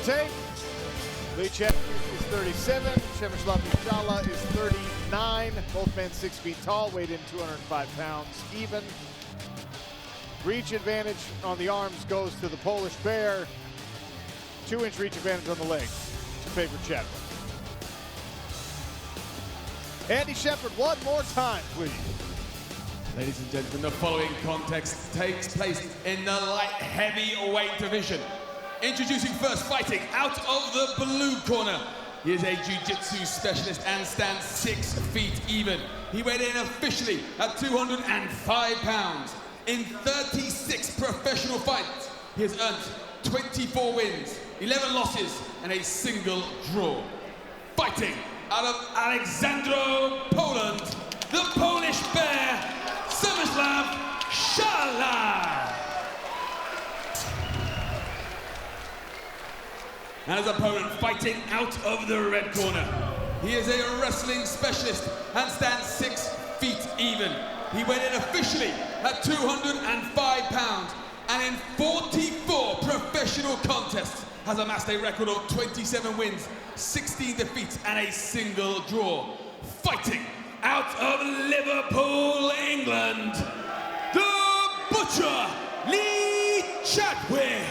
take. Lee Chadwick is 37. Przemysław Mysiala is 39. Both men 6 feet tall, weighed in 205 pounds even. Reach advantage on the arms goes to the Polish Bear. 2-inch reach advantage on the legs to favor Chadwick. Andy Shepard, one more time, please. Ladies and gentlemen, the following contest takes place in the light heavyweight division. Introducing first, fighting out of the blue corner. He is a jiu-jitsu specialist and stands 6 feet even. He weighed in officially at 205 pounds. In 36 professional fights, he has earned 24 wins, 11 losses, and a single draw. Fighting out of Alexandro, Poland, the Polish Bear, Przemysław Mysiala. And his opponent fighting out of the red corner. He is a wrestling specialist and stands 6 feet even. He weighed in officially at 205 pounds and in 44 professional contests has amassed a record of 27 wins, 16 defeats and a single draw. Fighting out of Liverpool, England, the Butcher, Lee Chadwick.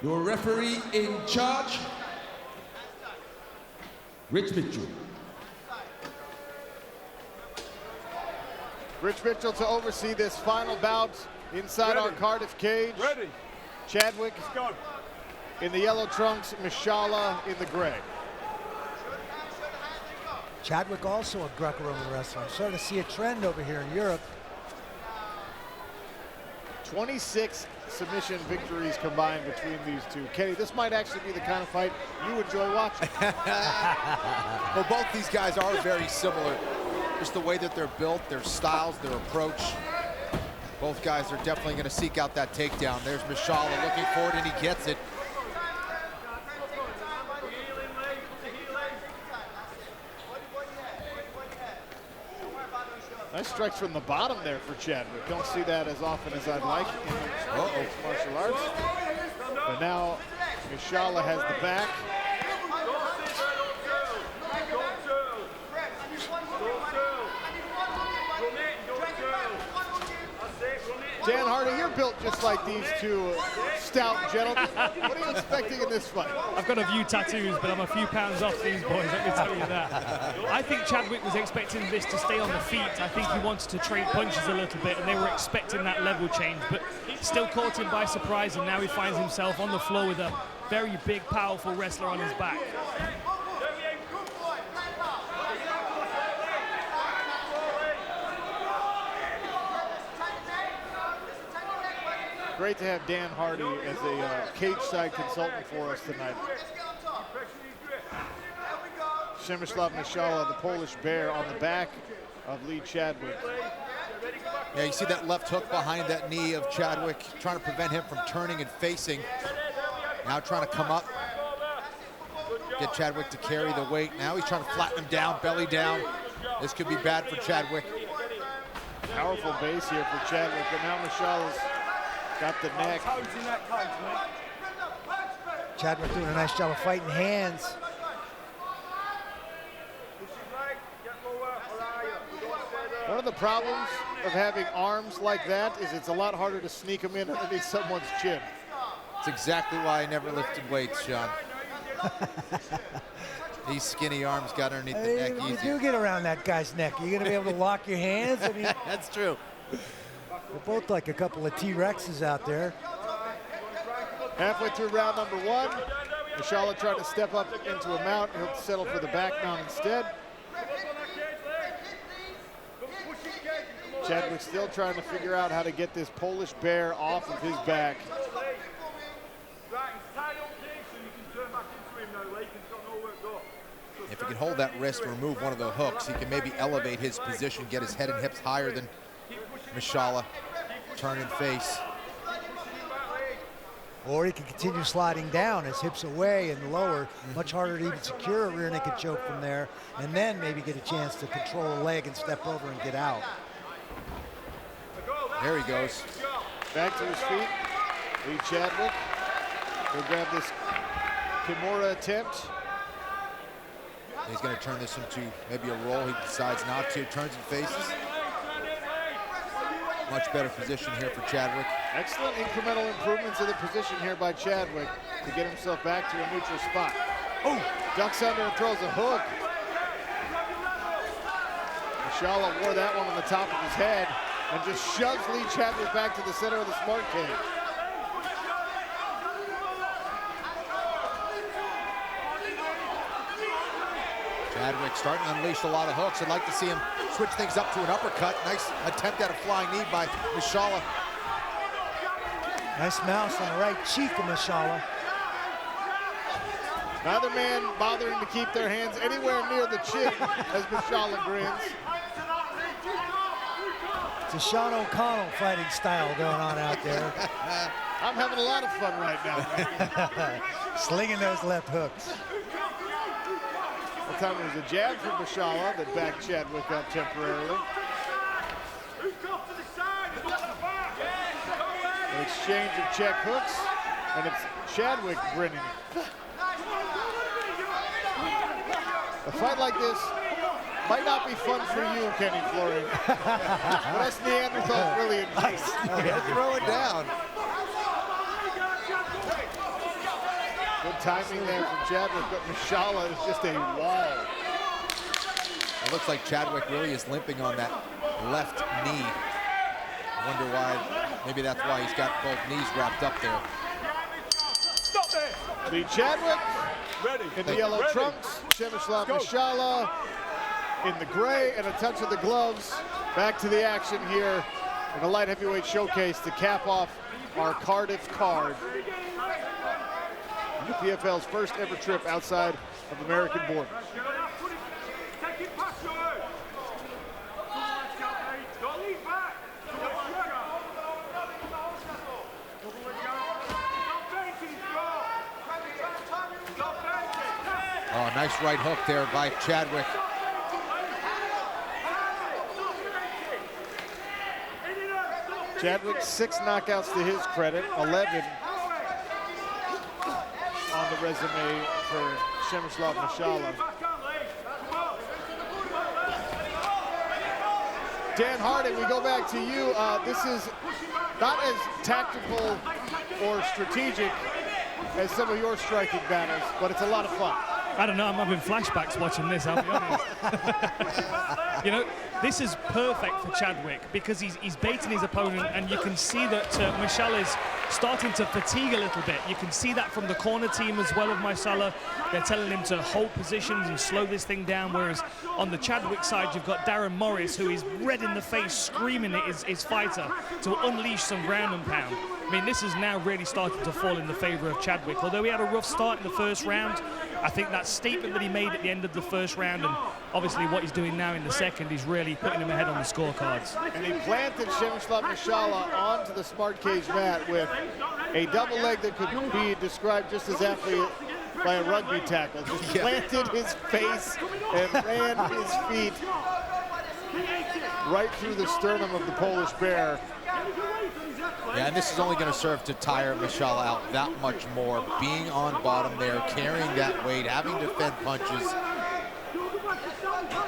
Your referee in charge, Rich Mitchell. Rich Mitchell to oversee this final bout inside our Cardiff cage. Ready. Chadwick in the yellow trunks, Mysiala in the gray. Chadwick also a Greco-Roman wrestler. I'm starting to see a trend over here in Europe. 26 submission victories combined between these two. Kenny, this might actually be the kind of fight you enjoy watching. Well, both these guys are very similar. Just the way that they're built, their styles, their approach. Both guys are definitely going to seek out that takedown. There's Mysiala looking for it, and he gets it. Nice strikes from the bottom there for Chadwick. Don't see that as often as I'd like in mixed martial arts. But now Mysiala has the back. Dan Hardy, you're built just like these two stout gentlemen. What are you expecting in this fight? I've got a few tattoos, but I'm a few pounds off these boys, let me tell you that. I think Chadwick was expecting this to stay on the feet. I think he wanted to trade punches a little bit, and they were expecting that level change, but still caught him by surprise, and now he finds himself on the floor with a very big, powerful wrestler on his back. Great to have Dan Hardy as a cage-side consultant for us tonight. Przemysław Mysiala, the Polish Bear, on the back of Lee Chadwick. Yeah, you see that left hook behind that knee of Chadwick, trying to prevent him from turning and facing. Now trying to come up, get Chadwick to carry the weight. Now he's trying to flatten him down, belly down. This could be bad for Chadwick. Powerful base here for Chadwick, but now Mysiala's got the neck. Chadwick doing a nice job of fighting hands. One of the problems of having arms like that is it's a lot harder to sneak them in underneath someone's chin. That's exactly why I never lifted weights, Sean. These skinny arms got underneath the neck easier. You do get around that guy's neck. You're going to be able to lock your hands. I mean, that's true. We're both like a couple of T-Rexes out there. Halfway through round number 1, Mysiala tried to step up into a mount. He'll settle for the back mount instead. Chadwick still trying to figure out how to get this Polish Bear off of his back. If he can hold that wrist and remove one of the hooks, he can maybe elevate his position, get his head and hips higher than Mysiala, turn and face. Or he can continue sliding down, his hips away and lower. Much harder to even secure a rear naked choke from there, and then maybe get a chance to control a leg and step over and get out. There he goes. Back to his feet. Lee Chadwick will grab this Kimura attempt. He's going to turn this into maybe a roll. He decides not to. Turns and faces. Much better position here for Chadwick. Excellent incremental improvements in the position here by Chadwick to get himself back to a neutral spot. Oh, ducks under and throws a hook. Mysiala wore that one on the top of his head and just shoves Lee Chadwick back to the center of the smart cage. Chadwick starting to unleash a lot of hooks. I'd like to see him switch things up to an uppercut. Nice attempt at a flying knee by Mysiala. Nice mouse on the right cheek of Mysiala. Neither man bothering to keep their hands anywhere near the chin as Mysiala grins. It's a Sean O'Connell fighting style going on out there. I'm having a lot of fun right now. Slinging those left hooks. That time it was a jab from Mysiala that backed Chadwick up temporarily. An exchange of check hooks, and it's Chadwick grinning. A fight like this might not be fun for you, Kenny Florian. But us Neanderthals really enjoy it. They're throwing down. Good timing there from Chadwick, but Mysiala is just a wall. It looks like Chadwick really is limping on that left knee. I wonder why. Maybe that's why he's got both knees wrapped up there. Stop there. Lee Chadwick Ready. in the yellow trunks. Przemysław Mysiala in the gray and a touch of the gloves. Back to the action here in the light heavyweight showcase to cap off our Cardiff card. PFL's first ever trip outside of the American border. Oh, nice right hook there by Chadwick. Chadwick, 6 knockouts to his credit, 11 on the resume for Przemysław Mysiala. Dan Harding, we go back to you. This is not as tactical or strategic as some of your striking battles, but it's a lot of fun. I don't know, I'm having flashbacks watching this, I'll be honest. You know, this is perfect for Chadwick because he's baiting his opponent, and you can see that Mysiala is starting to fatigue a little bit. You can see that from the corner team as well of Mysiala. They're telling him to hold positions and slow this thing down, whereas on the Chadwick side, you've got Darren Morris, who is red in the face, screaming at his fighter to unleash some ground and pound. I mean, this is now really starting to fall in the favor of Chadwick. Although he had a rough start in the first round, I think that statement that he made at the end of the first round, and obviously what he's doing now in the second, is really putting him ahead on the scorecards. And he planted Przemysław Mysiala onto the smart cage mat with a double leg that could be described just as aptly by a rugby tackle. Just planted his face and ran his feet right through the sternum of the Polish bear. Yeah, and this is only going to serve to tire Mysiala out that much more. Being on bottom there, carrying that weight, having to fend punches.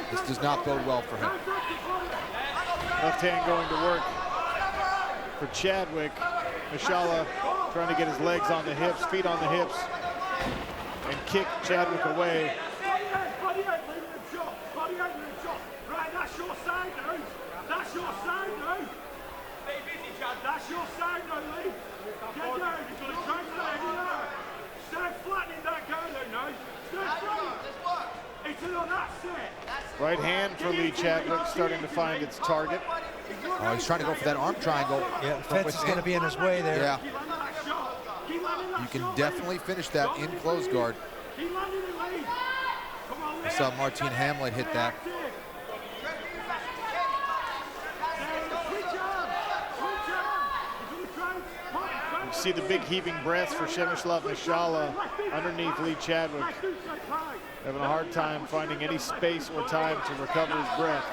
This does not bode well for him. Left hand going to work for Chadwick. Mysiala trying to get his legs on the hips, feet on the hips, and kick Chadwick away. Right, that's your side now. That's your side now. That's your side now, Lee. Get down. You've got to try to let him down. Start flattening that guy down now. Start flattening. It's on that set. Right hand for Lee Chadwick starting to find its target. Oh, he's trying to go for that arm triangle. Yeah, the fence is going to be in his way there. Yeah. You can definitely finish that in close guard. I saw Martin Hamlet hit that. You see the big heaving breaths for Przemysław Mysiala underneath Lee Chadwick. Having a hard time finding any space or time to recover his breath.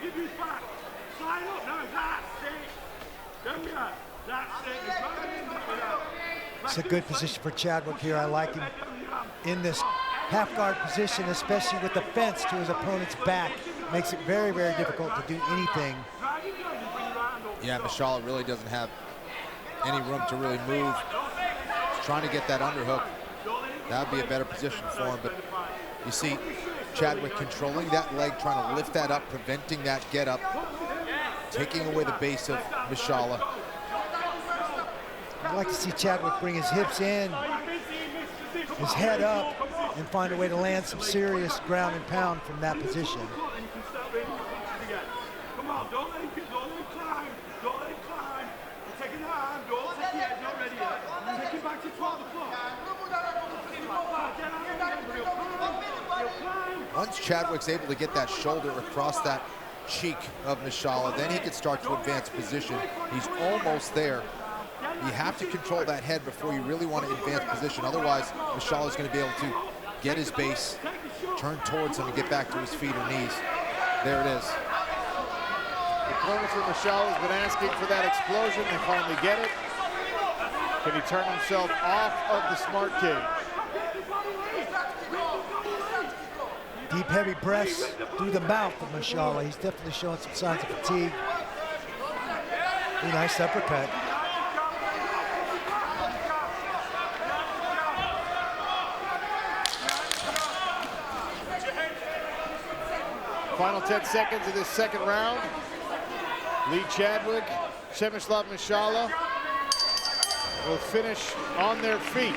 Keep his back. Slide up. No, that's it. There we are. That's it. It's a good position for Chadwick here. I like him in this half guard position, especially with the fence to his opponent's back. Makes it very, very difficult to do anything. Yeah, Mysiala really doesn't have any room to really move. He's trying to get that underhook. That would be a better position for him, but you see Chadwick controlling that leg, trying to lift that up, preventing that get up, taking away the base of Mysiala. I'd like to see Chadwick bring his hips in, his head up, and find a way to land some serious ground and pound from that position. Come on, don't let him climb. Don't let him climb. You're taking the arm. Don't take the edge already yet. Take him back to 12 o'clock. Once Chadwick's able to get that shoulder across that cheek of Mysiala, then he can start to advance position. He's almost there. You have to control that head before you really want to advance position. Otherwise, Mysiala is going to be able to get his base, turn towards him, and get back to his feet or knees. There it is. The corner for Mysiala has been asking for that explosion. They finally get it. Can he turn himself off of the smart cage? Deep, heavy breaths through the mouth of Mysiala. He's definitely showing some signs of fatigue. Ooh, nice uppercut. Final 10 seconds of this second round. Lee Chadwick, Przemysław Mysiala will finish on their feet.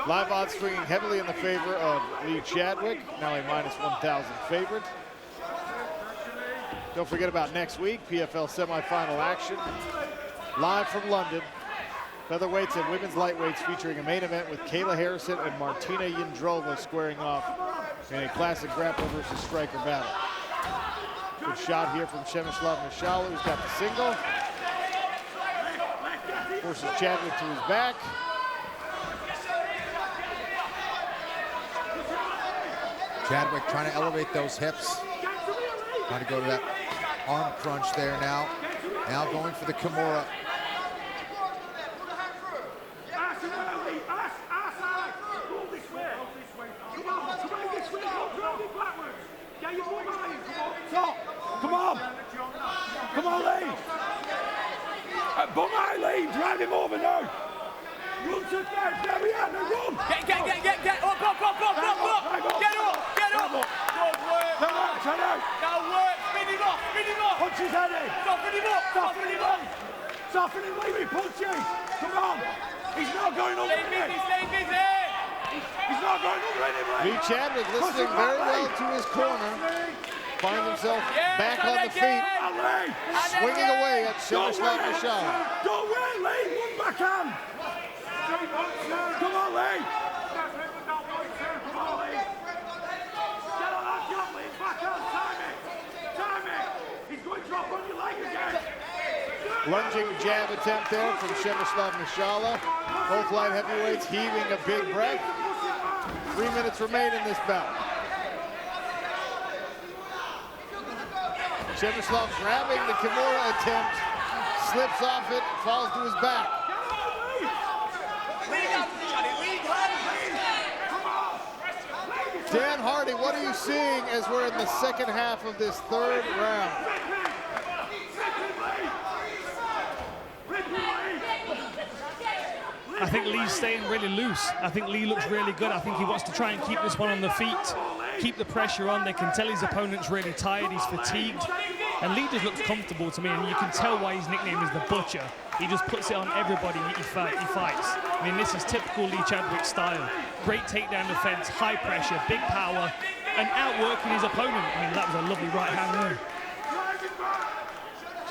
Live odds swinging heavily in the favor of Lee Chadwick, now a minus 1,000 favorite. Don't forget about next week, PFL semifinal action. Live from London, featherweights and women's lightweights featuring a main event with Kayla Harrison and Martina Jindrova squaring off in a classic grappler versus striker battle. Good shot here from Przemysław Mysiala, who's got the single. Forces Chadwick to his back. Chadwick trying to elevate those hips. Trying to go to that arm crunch there now. Now going for the Kimura. Come on! Come on, Lee! Bum out, Lee! Drive him over now! Run to the there we are, now run! Get up! Get up! Good work! Turn out! Good work! Spin him off! Punch his head in! Soften him up! Soften him, Lee, punches! Come on! He's not going under him! Stay busy! He's not going under him, Lee Chadwick listening very well to his corner. Finds himself back on the feet, swinging away at Przemysław Mysiala. Don't wait, Lee! One backhand! Come on, Lee! Come on, Lee! Get on that jump, Lee! Backhand! Time it! He's going to drop on your leg again! Lunging jab attempt there from Przemysław Mysiala. Both light heavyweights heaving a big breath. 3 minutes remain in this bout. Przemysław grabbing the Kimura attempt, slips off it, falls to his back. Dan Hardy, what are you seeing as we're in the second half of this third round? I think Lee's staying really loose. I think Lee looks really good. I think he wants to try and keep this one on the feet, keep the pressure on. They can tell his opponent's really tired, he's fatigued. And Lee just looks comfortable to me, and you can tell why his nickname is the Butcher. He just puts it on everybody he fights. I mean, this is typical Lee Chadwick style. Great takedown defense, high pressure, big power, and outworking his opponent. I mean, that was a lovely right hand there.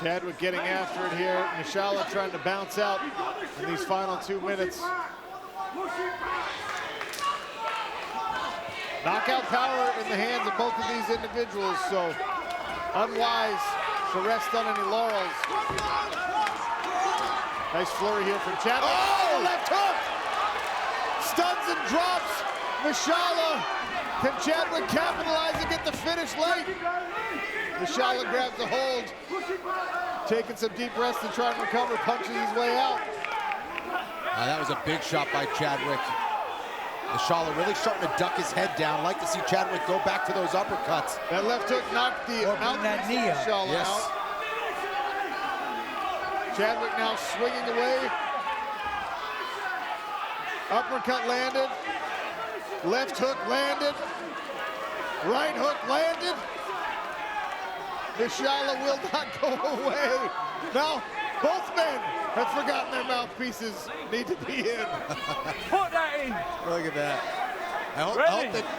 Chadwick getting after it here. Mysiala trying to bounce out in these final 2 minutes. Knockout power in the hands of both of these individuals, so unwise to rest on any laurels. Nice flurry here from Chadwick. Oh, left hook! Stuns and drops. Mysiala. Can Chadwick capitalize and get the finish late? Mysiala grabs a hold. Taking some deep breaths to try and recover, punches his way out. That was a big shot by Chadwick. Mysiala really starting to duck his head down. Like to see Chadwick go back to those uppercuts. That left hook knocked the that knee up. Mysiala Yes. out. Chadwick now swinging away. Uppercut landed. Left hook landed. Right hook landed. Mysiala will not go away. Now, both men have forgotten their mouthpieces need to be in. Put that in. Look at that. I hope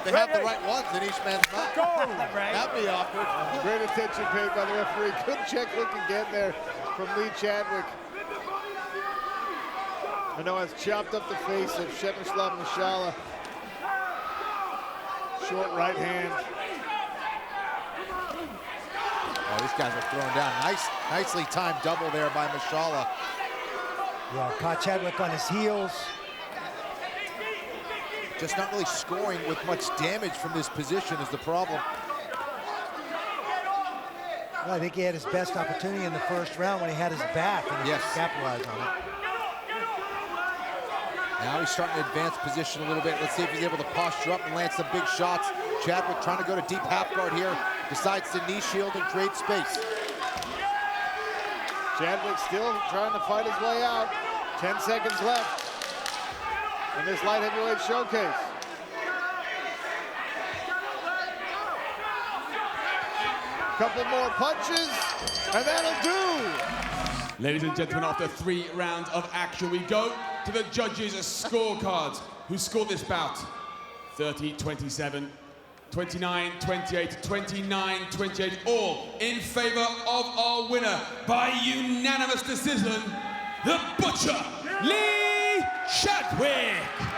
they have the right ones in each man's mouth. Go. That'd be awkward. Great attention paid by the referee. Good check hook again there from Lee Chadwick. Manoa has chopped up the face of Przemysław Mysiala. Short right hand. Oh, these guys are thrown down. Nicely timed double there by Mysiala. Yeah, caught Chadwick on his heels. Just not really scoring with much damage from this position is the problem. Well, I think he had his best opportunity in the first round when he had his back and he Yes. capitalized on it. Now he's starting to advance position a little bit. Let's see if he's able to posture up and land some big shots. Chadwick trying to go to deep half guard here. Decides to knee shield and create space. Chadwick still trying to fight his way out. 10 seconds left in this light heavyweight showcase. Couple more punches, and that'll do. Ladies and gentlemen, after 3 rounds of action, we go to the judges' scorecards, who scored this bout 30-27, 29-28, 29-28, all in favor of our winner by unanimous decision, the Butcher, Lee Chadwick.